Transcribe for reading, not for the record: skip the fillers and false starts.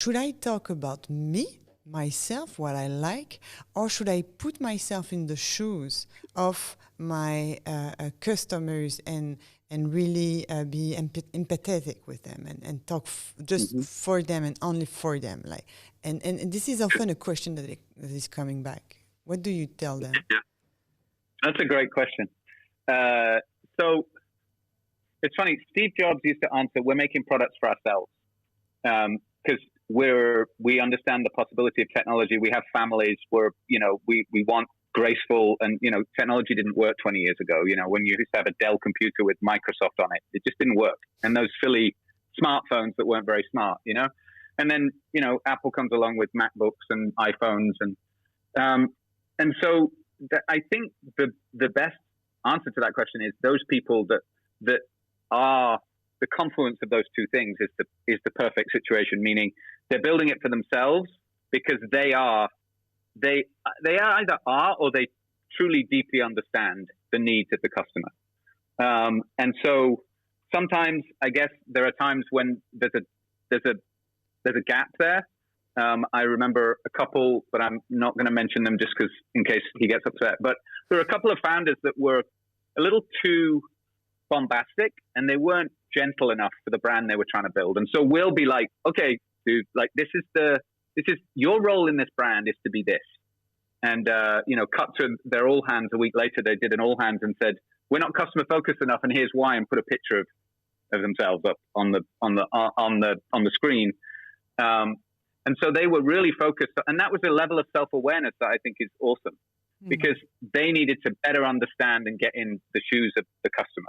Should I talk about me, myself, what I like, or should I put myself in the shoes of my customers and really be empathetic with them and talk just for them and only for them? Like, and this is often a question that is coming back. What do you tell them? Yeah, that's a great question. So it's funny. Steve Jobs used to answer, "We're making products for ourselves because we understand the possibility of technology. We have families. We want graceful, and technology didn't work 20 years ago. When you used to have a Dell computer with Microsoft on it, it just didn't work. And those silly smartphones that weren't very smart, And then Apple comes along with MacBooks and iPhones, and so I think the best answer to that question is those people that are the confluence of those two things is the perfect situation. Meaning they're building it for themselves because they either are or they truly deeply understand the needs of the customer. And so sometimes I guess there are times when there's a gap there. I remember a couple, but I'm not going to mention them just because in case he gets upset. But there were a couple of founders that were a little too bombastic, and they weren't gentle enough for the brand they were trying to build. And so we'll be like, okay, dude, like this is your role in this brand is to be this. And cut to their all hands a week later. They did an all hands and said, we're not customer focused enough, and here's why, and put a picture of themselves up on the screen. And so they were really focused, and that was a level of self-awareness that I think is awesome, because they needed to better understand and get in the shoes of the customer.